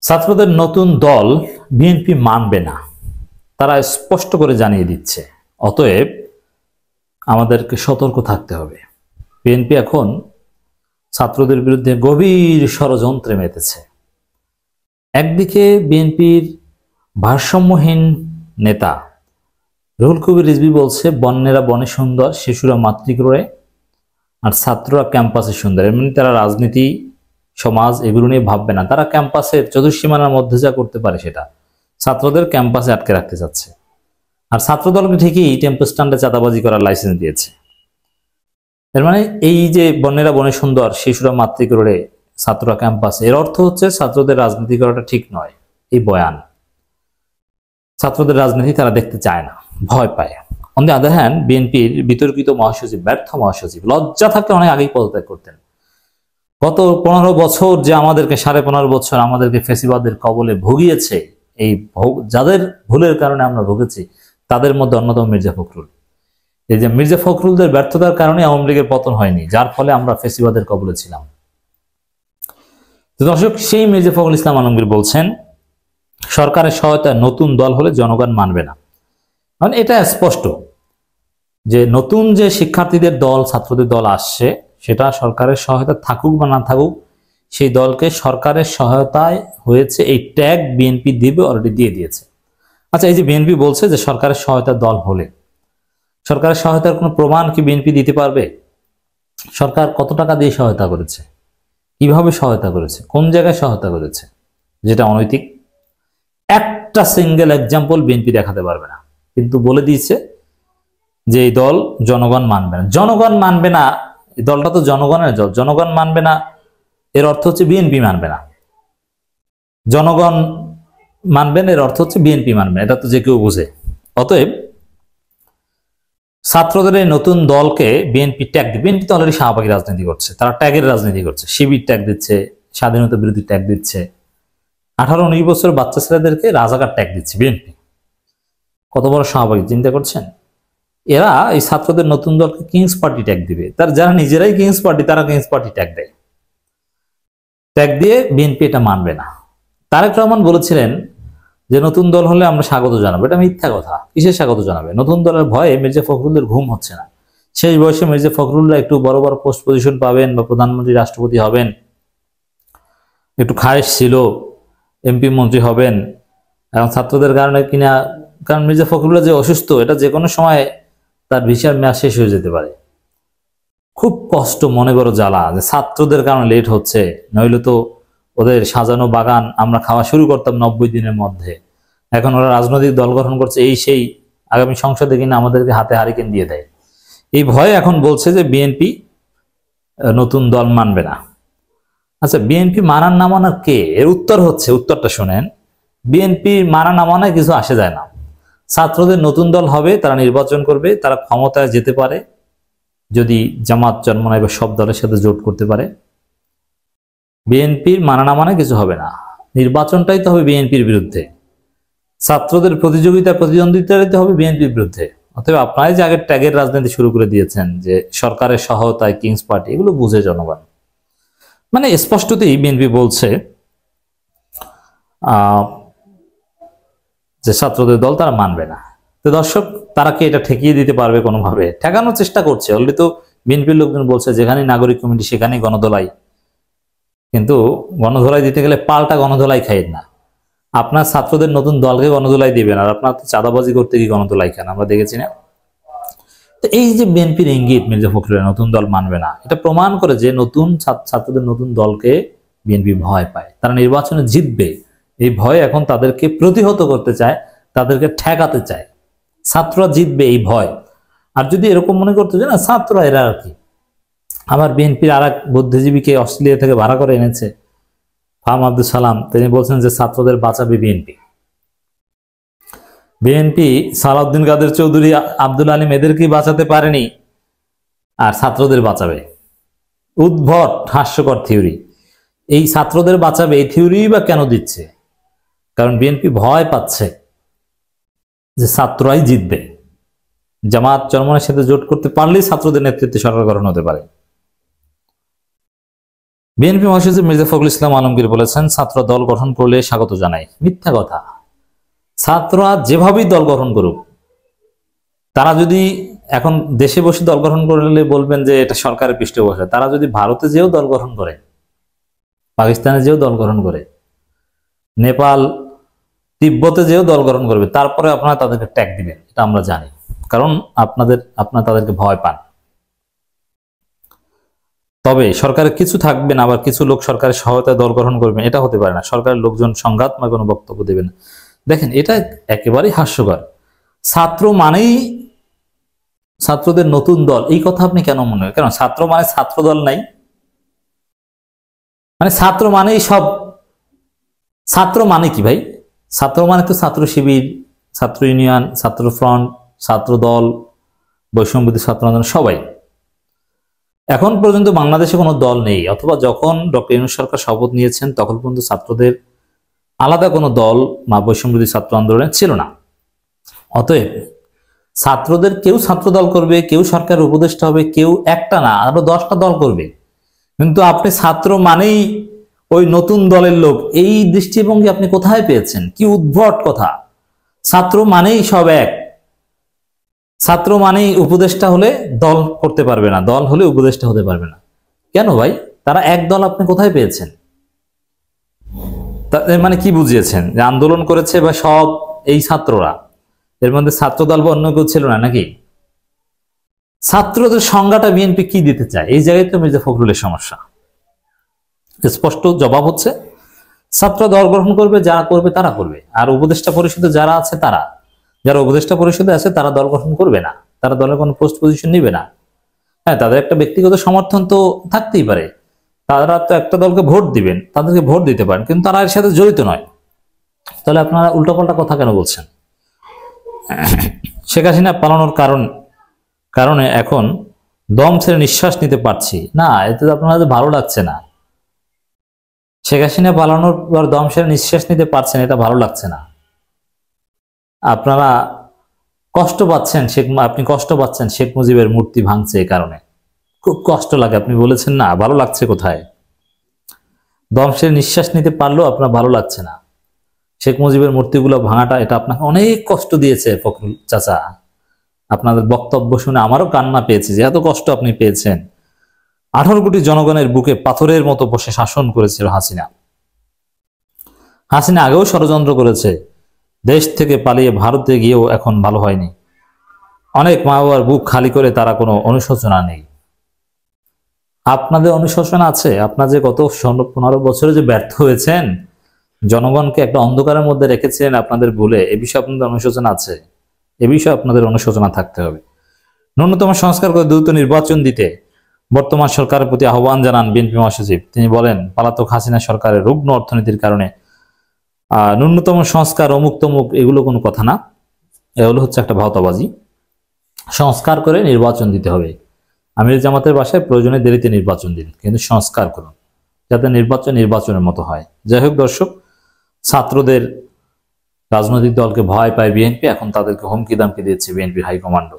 ছাত্রদের নতুন দল বিএনপি মানবে না, তারা স্পষ্ট করে জানিয়ে দিচ্ছে। অতএব আমাদেরকে সতর্ক থাকতে হবে। বিএনপি এখন ছাত্রদের বিরুদ্ধে গভীর ষড়যন্ত্রে মেতেছে। একদিকে বিএনপির ভারসাম্যহীন নেতা রুহুল কবির রিজভী বলছে, বন্যেরা বনে সুন্দর, শিশুরা মাতৃগৃহে আর ছাত্ররা ক্যাম্পাসে সুন্দর। এমনি তারা রাজনীতি, সমাজ এগুলো নিয়ে ভাববে না। তারা ক্যাম্পাসের চতুর্সীমানার মধ্যে যা করতে পারে সেটা ছাত্রদের ক্যাম্পাসে আটকে রাখতে চাচ্ছে। আর ছাত্র দলকে ঠিকই টেম্পো স্ট্যান্ডে চাঁদাবাজি করার লাইসেন্স দিয়েছে। এর মানে এই যে বন্যেরা বনে সুন্দর, শিশুরা মাতৃগৃহে, ছাত্ররা ক্যাম্পাসে, এর অর্থ হচ্ছে ছাত্রদের রাজনীতি করাটা ঠিক নয়। এই বয়ান ছাত্রদের রাজনীতি তারা দেখতে চায় না, ভয় পায়। অন দি আদার হ্যান্ড, বিএনপির বিতর্কিত মহাসচিব, ব্যর্থ মহাসচিব, লজ্জা থাকলে অনেক আগেই পদত্যাগ করতেন। গত 15 বছর যে আমাদেরকে, 15.5 বছর আমাদেরকে ফেসিবাদের কবলে ভুগিয়েছে, এই যাদের ভুলের কারণে আমরা ভুগেছি তাদের মধ্যে অন্যতম মির্জা ফখরুল। এই যে মির্জা ফখরুলদের ব্যর্থতার কারণে আওয়ামী লীগের পতন হয়নি, যার ফলে আমরা ফেসিবাদের কবলে ছিলাম। দর্শক, সেই মির্জা ফখরুল ইসলাম আলমগীর বলছেন, সরকারের সহায়তায় নতুন দল হলে জনগণ মানবে না। মানে এটা স্পষ্ট যে নতুন যে শিক্ষার্থীদের দল, ছাত্রদের দল আসছে, সেটা সরকারের সহায়তা থাকুক বা না থাকুক, সেই দলকে সরকারের সহায়তায় হয়েছে এই ট্যাগ বিএনপি দিবে, অলরেডি দিয়ে দিয়েছে। আচ্ছা, এই যে বিএনপি বলছে যে সরকারের সহায়তার দল হলে, সরকারের সহায়তার কোনো প্রমাণ কি বিএনপি দিতে পারবে? সরকার কত টাকা দিয়ে সহায়তা করেছে, কিভাবে সহায়তা করেছে, কোন জায়গায় সহায়তা করেছে, যেটা অনৈতিক? একটা সিঙ্গেল এক্সাম্পল বিএনপি দেখাতে পারবে না। কিন্তু বলে দিয়েছে যে এই দল জনগণ মানবে না। জনগণ মানবে না, এই দলটা তো জনগণের দল। জনগণ মানবে না এর অর্থ হচ্ছে বিএনপি মানবে না। জনগণ মানবেন এর অর্থ হচ্ছে বিএনপি মানবে, এটা তো যে কেউ বুঝে। অতএব ছাত্রদের এই নতুন দলকে বিএনপি ট্যাগ দিবে। বিএনপি তো অলরেডি শাহবাগী রাজনীতি করছে, তারা ট্যাগের রাজনীতি করছে। শিবির ট্যাগ দিচ্ছে, স্বাধীনতা বিরোধী ট্যাগ দিচ্ছে, 18-19 বছর বাচ্চা ছেলেদেরকে রাজাকার ট্যাগ দিচ্ছে বিএনপি। কত বড় শাহবাগী চিন্তা করছেন? এরা এই ছাত্রদের নতুন দলকে কিংস পার্টি ট্যাগ দিবে। তার যারা নিজেরাই কিংস পার্টি, তারা কিংস পার্টি ট্যাগ দেয়। ট্যাগ দিয়ে বিএনপি এটা মানবে না। তারেক রহমান বলেছিলেন যে নতুন দল হলে আমরা স্বাগত জানাবো। এটা মিথ্যা কথা। কিসের স্বাগত জানাবে? নতুন দলের ভয়ে মির্জা ফখরুলের ঘুম হচ্ছে না। শেষ বয়সে মির্জা ফখরুলরা একটু বড় বড় পোস্ট পজিশন পাবেন বা প্রধানমন্ত্রী, রাষ্ট্রপতি হবেন, একটু খায়েশ ছিল, এমপি মন্ত্রী হবেন। এবং ছাত্রদের কারণে কিনা, কারণ মির্জা ফখরুল যে অসুস্থ, এটা যে কোনো সময় তার ভিসার মেয়াদ শেষ হয়ে যেতে পারে। খুব কষ্ট, মনে বড় জ্বালা যে ছাত্রদের কারণে লেট হচ্ছে। নইলে তো ওদের সাজানো বাগান আমরা খাওয়া শুরু করতাম 90 দিনের মধ্যে। এখন ওরা রাজনৈতিক দল গঠন করছে, এই সেই, আগামী সংসদে কিনা আমাদেরকে হাতে হারিকেন দিয়ে দেয়। এই ভয়ে এখন বলছে যে বিএনপি নতুন দল মানবে না। আচ্ছা, বিএনপি মানার না মানার কে? এর উত্তর হচ্ছে, উত্তরটা শোনেন, বিএনপি মানা না মানায় কিছু আসে যায় না। ছাত্রদের নতুন দল হবে, তারা নির্বাচন করবে, তারা ক্ষমতায় যেতে পারে যদি জামাত, চরমোনাই বা সব দলের সাথে জোট করতে পারে। বিএনপির মানা না মানে কিছু হবে না। নির্বাচনটাই তো হবে বিএনপির বিরুদ্ধে, ছাত্রদের প্রতিদ্বন্দ্বিতাই হবে বিএনপির বিরুদ্ধে। অতএব আপনারাই যে আগের ট্যাগের রাজনীতি শুরু করে দিয়েছেন যে সরকারের সহায়তায় কিংস পার্টি, এগুলো বুঝে জনগণ। মানে স্পষ্টতই বিএনপি বলছে যে ছাত্রদের দল তারা মানবে না। তো দর্শক, তারা কি এটা ঠেকিয়ে দিতে পারবে? কোনোভাবে ঠেকানোর চেষ্টা করছে। অলরেডি তো বিএনপির লোকজন বলছে যেখানে নাগরিক কমিটি সেখানেই গণধোলাই। কিন্তু গণধোলাই দিতে গেলে পাল্টা গণধোলাই খাইয়েন না। আপনার ছাত্রদের নতুন দলকে গণধোলাই দিবেন, আর আপনার তো চাঁদাবাজি করতে গিয়ে গণধোলাই খান, আমরা দেখেছি না? তো এই যে বিএনপির ইঙ্গিত মির্জা ফখরুলের নতুন দল মানবে না, এটা প্রমাণ করে যে নতুন ছাত্রদের নতুন দলকে বিএনপি ভয় পায়। তারা নির্বাচনে জিতবে এই ভয় এখন তাদেরকে প্রতিহত করতে চায়, তাদেরকে ঠেকাতে চায়। ছাত্ররা জিতবে এই ভয়। আর যদি এরকম মনে করতো যে না ছাত্ররা এরা আর কি, আমার বিএনপির আর এক বুদ্ধিজীবীকে অস্ট্রেলিয়া থেকে ভাড়া করে এনেছে, ফাহাম আব্দুল সালাম, তিনি বলছেন যে ছাত্রদের বাঁচাবে বিএনপি। বিএনপি সালাউদ্দিন কাদের চৌধুরী, আব্দুল আলীম এদেরকেই বাঁচাতে পারেনি, আর ছাত্রদের বাঁচাবে। উদ্ভট হাস্যকর থিওরি। এই ছাত্রদের বাঁচাবে এই থিওরি বা কেন দিচ্ছে? কারণ বিএনপি ভয় পাচ্ছে যে ছাত্ররাই জিতবে। জামাত, চরমোনাইয়ের সাথে জোট করতে পারলেই ছাত্রদের নেতৃত্বে সরকার গঠন হতে পারে। বিএনপি মহাসচিব মির্জা ফখরুল ইসলাম আলমগীর বলেছেন, ছাত্র দল গঠন করলে স্বাগত জানাই। মিথ্যা কথা। ছাত্ররা যেভাবেই দল গঠন করুক, তারা যদি এখন দেশে বসে দল গঠন করলে বলবেন যে এটা সরকারের পৃষ্ঠপোষক, তারা যদি ভারতে যেও দল গঠন করে, পাকিস্তানে যেও দল গঠন করে, নেপাল তিব্বতে যেও দল গঠন করবে, তারপরে আপনারা তাদেরকে ট্যাগ দিবেন, এটা আমরা জানি। কারণ আপনারা তাদেরকে ভয় পান। তবে সরকারের কিছু থাকবেন, আবার কিছু লোক সরকারের সহায়তায় দল গঠন করবেন, এটা হতে পারে না। সরকারের লোকজন সংঘাতময় কোনো বক্তব্য দেবেন। দেখেন, এটা একেবারেই হাস্যকর। ছাত্র মানেই ছাত্রদের নতুন দল, এই কথা আপনি কেন মনে হয়? কেন ছাত্র মানে ছাত্র দল নাই? মানে ছাত্র মানেই সব, ছাত্র মানে কি ভাই? ছাত্র মানে তো ছাত্র শিবির, ছাত্র ইউনিয়ন, ছাত্র ফ্রন্ট, ছাত্র দল, বৈষম্যবিরোধী ছাত্র আন্দোলন, সবাই। এখন পর্যন্ত বাংলাদেশে কোনো দল নেই, অথবা যখন ডক্টর ইউনূস সরকার শপথ নিয়েছেন তখন পর্যন্ত ছাত্রদের আলাদা কোনো দল বা বৈষম্যবিরোধী ছাত্র আন্দোলন ছিল না। অতএব ছাত্রদের কেউ ছাত্র দল করবে, কেউ সরকারের উপদেষ্টা হবে, কেউ একটা না আরো 10টা দল করবে, কিন্তু আপনি ছাত্র মানেই ওই নতুন দলের লোক, এই দৃষ্টিভঙ্গি আপনি কোথায় পেয়েছেন? কি উদ্ভট কথা। ছাত্র মানেই সব এক। ছাত্র মানেই উপদেষ্টা হলে দল করতে পারবে না, দল হলে উপদেষ্টা হতে পারবে না। কেন ভাই? তারা এক দল আপনি কোথায় পেয়েছেন? এর মানে কি বুঝিয়েছেন? যে আন্দোলন করেছে বা সব এই ছাত্ররা, এর মধ্যে ছাত্র দল বা অন্য কেউ ছিল না নাকি? ছাত্রদের সংজ্ঞাটা বিএনপি কি দিতে চায়? এই জায়গায় তো মির্জা ফখরুলের সমস্যা। স্পষ্ট জবাব হচ্ছে, ছাত্র দল গঠন করবে, যারা করবে তারা করবে, আর উপদেষ্টা পরিষদে যারা আছে যারা উপদেষ্টা পরিষদে আছে তারা দল গঠন করবে না, তারা দলের কোনো পোস্ট পজিশন নিবে না। হ্যাঁ, তাদের একটা ব্যক্তিগত সমর্থন তো থাকতেই পারে, তারা তো একটা দলকে ভোট দিবেন, তাদেরকে ভোট দিতে পারেন, কিন্তু তারা এর সাথে জড়িত নয়। তাহলে আপনারা উল্টোপাল্টা কথা কেন বলছেন? শেখ হাসিনা পালানোর কারণে এখন দম ছেড়ে নিঃশ্বাস নিতে পারছি না, এতে আপনাদের ভালো লাগছে না। শেখ হাসিনা পালানোর পর দম ছেড়ে নিঃশ্বাস নিতে পারছেন, এটা ভালো লাগছে না। আপনারা কষ্ট পাচ্ছেন, আপনি কষ্ট পাচ্ছেন শেখ মুজিবের মূর্তি ভাঙছে, এই কারণে খুব কষ্ট লাগে। আপনি বলেছেন না, ভালো লাগছে কোথায়? দম ছেড়ে নিঃশ্বাস নিতে পারলেও আপনার ভালো লাগছে না। শেখ মুজিবের মূর্তিগুলো ভাঙাটা, এটা আপনাকে অনেক কষ্ট দিয়েছে ফখরুল চাচা। আপনাদের বক্তব্য শুনে আমারও কান্না পেয়েছে যে এত কষ্ট আপনি পেয়েছেন। 18 কোটি জনগণের বুকে পাথরের মতো বসে শাসন করেছিল হাসিনা। হাসিনা আগেও ষড়যন্ত্র করেছে, দেশ থেকে পালিয়ে ভারতে গিয়েও এখন ভালো হয়নি। অনেক মা বাবার বুক খালি করে তারা কোনো অনুশোচনা নেই। আপনাদের অনুশোচনা আছে? আপনার যে গত 15 বছরে যে ব্যর্থ হয়েছেন, জনগণকে একটা অন্ধকারের মধ্যে রেখেছেন আপনাদের ভুলে, এ বিষয়ে আপনাদের অনুশোচনা আছে। এ বিষয়ে আপনাদের অনুশোচনা থাকতে হবে। ন্যূনতম সংস্কার করে দ্রুত নির্বাচন দিতে বর্তমান সরকারের প্রতি আহ্বান জানান বিএনপি মহাসচিব। তিনি বলেন, পলাতক হাসিনা সরকারের রুগ্ন অর্থনীতির কারণে ন্যূনতম সংস্কার অমুক তমুক এগুলো কোনো কথা না, এগুলো হচ্ছে একটা ভাওতাবাজি। সংস্কার করে নির্বাচন দিতে হবে। আমির জামাতের বাসায় প্রয়োজনে দেরিতে নির্বাচন দিন, কিন্তু সংস্কার করুন, যাতে নির্বাচনের মতো হয়। যাই হোক দর্শক, ছাত্রদের রাজনৈতিক দলকে ভয় পায় বিএনপি, এখন তাদেরকে হুমকি দামকি দিচ্ছে বিএনপির হাইকমান্ড।